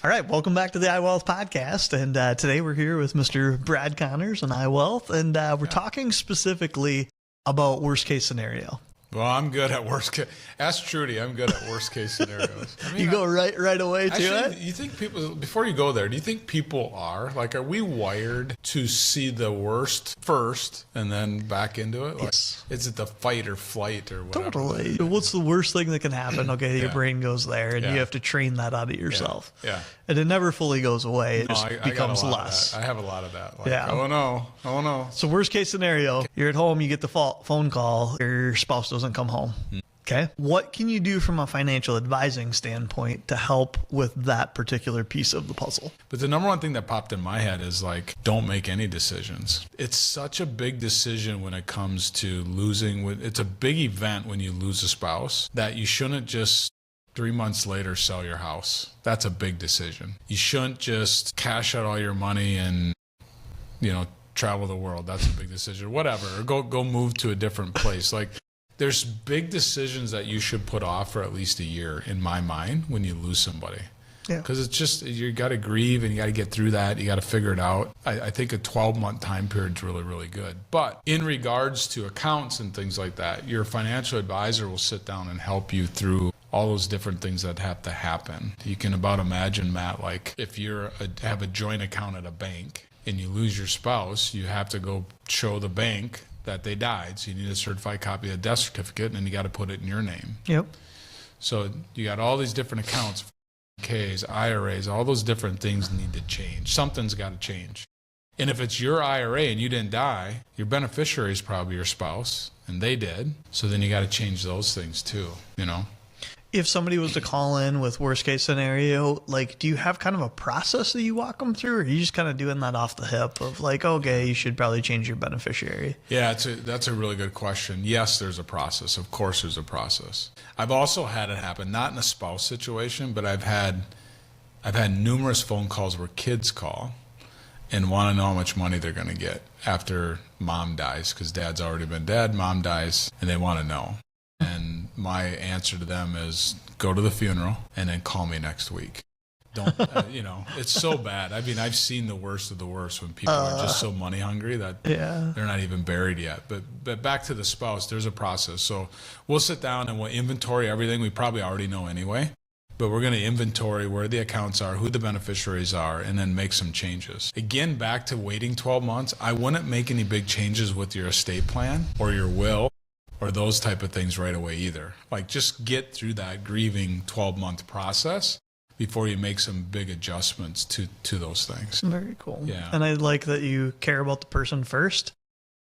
All right, welcome back to the iWealth podcast. And today we're here with Mr. Brad Connors and iWealth, and we're talking specifically about worst case scenario. Well, I'm good at worst case. Ask Trudy. I'm good at worst case scenarios. I mean, you go right away to it? You think people, before you go there, do you think people are we wired to see the worst first and then back into it? Yes. Is it the fight or flight or whatever? Totally. What's the worst thing that can happen? Okay, your brain goes there, and you have to train that out of yourself. Yeah. And it never fully goes away. It just becomes less. I have a lot of that. Yeah. Oh no. So worst case scenario, you're at home, you get the phone call, your spouse doesn't come home. Okay. What can you do from a financial advising standpoint to help with that particular piece of the puzzle? But the number one thing that popped in my head is don't make any decisions. It's such a big decision when it comes to losing. It's a big event when you lose a spouse that you shouldn't just 3 months later sell your house. That's a big decision. You shouldn't just cash out all your money and, travel the world. That's a big decision. Whatever. Or go move to a different place. There's big decisions that you should put off for at least a year, in my mind, when you lose somebody. Yeah. Because it's just, you got to grieve and you got to get through that. You got to figure it out. I think a 12-month time period is really, really good. But in regards to accounts and things like that, your financial advisor will sit down and help you through all those different things that have to happen. You can about imagine, Matt, if you have a joint account at a bank and you lose your spouse, you have to go show the bank that they died. So you need a certified copy of the death certificate, and you got to put it in your name. Yep. So you got all these different accounts, Ks, IRAs, all those different things need to change. Something's got to change. And if it's your IRA and you didn't die, your beneficiary is probably your spouse, and they did. So then you got to change those things too, If somebody was to call in with worst case scenario, do you have kind of a process that you walk them through, or are you just kind of doing that off the hip of okay, you should probably change your beneficiary? Yeah, that's a really good question. Yes, there's a process. Of course there's a process. I've also had it happen, not in a spouse situation, but I've had numerous phone calls where kids call and want to know how much money they're going to get after mom dies, because dad's already been dead, mom dies, and they want to know. And my answer to them is go to the funeral and then call me next week. Don't, it's so bad. I mean, I've seen the worst of the worst when people are just so money hungry that they're not even buried yet. But back to the spouse, there's a process. So we'll sit down and we'll inventory everything we probably already know anyway. But we're going to inventory where the accounts are, who the beneficiaries are, and then make some changes. Again, back to waiting 12 months, I wouldn't make any big changes with your estate plan or your will or those type of things right away either. Just get through that grieving 12-month process before you make some big adjustments to those things. Very cool. Yeah. And I like that you care about the person first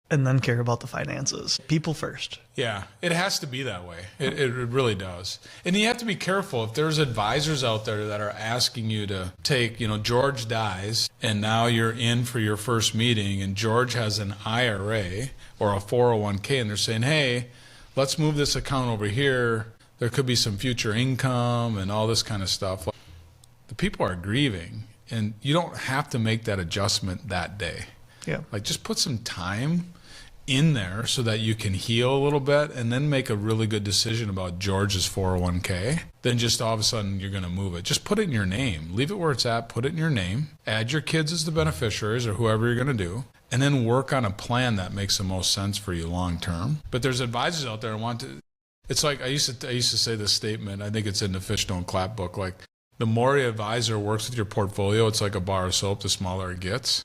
and then care about the finances. People first. Yeah, it has to be that way. It really does. And you have to be careful. If there's advisors out there that are asking you to take, George dies and now you're in for your first meeting and George has an IRA or a 401k and they're saying, hey, let's move this account over here. There could be some future income and all this kind of stuff. The people are grieving and you don't have to make that adjustment that day. Yeah. Just put some time in there so that you can heal a little bit and then make a really good decision about George's 401k. Then just all of a sudden you're going to move it. Just put it in your name. Leave it where it's at. Put it in your name. Add your kids as the beneficiaries or whoever you're going to do. And then work on a plan that makes the most sense for you long term. But there's advisors out there who want to. It's I used to say this statement. I think it's in the Fish Don't Clap book. The more your advisor works with your portfolio, it's like a bar of soap. The smaller it gets.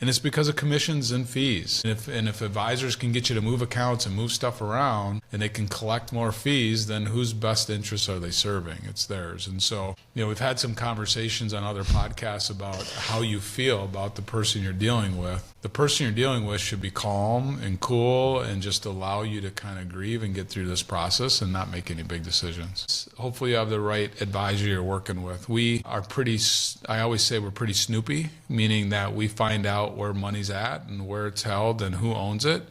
And it's because of commissions and fees. And if advisors can get you to move accounts and move stuff around and they can collect more fees, then whose best interests are they serving? It's theirs. And so, we've had some conversations on other podcasts about how you feel about the person you're dealing with. The person you're dealing with should be calm and cool and just allow you to kind of grieve and get through this process and not make any big decisions. Hopefully you have the right advisor you're working with. I always say we're pretty snoopy, meaning that we find out where money's at and where it's held and who owns it.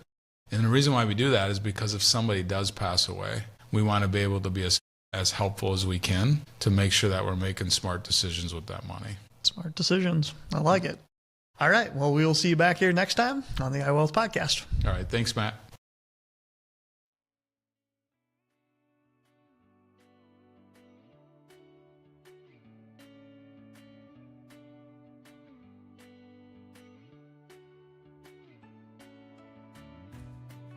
And the reason why we do that is because if somebody does pass away, we want to be able to be as helpful as we can to make sure that we're making smart decisions with that money. Smart decisions. I like it. All right. Well, we will see you back here next time on the iWealth podcast. All right. Thanks, Matt.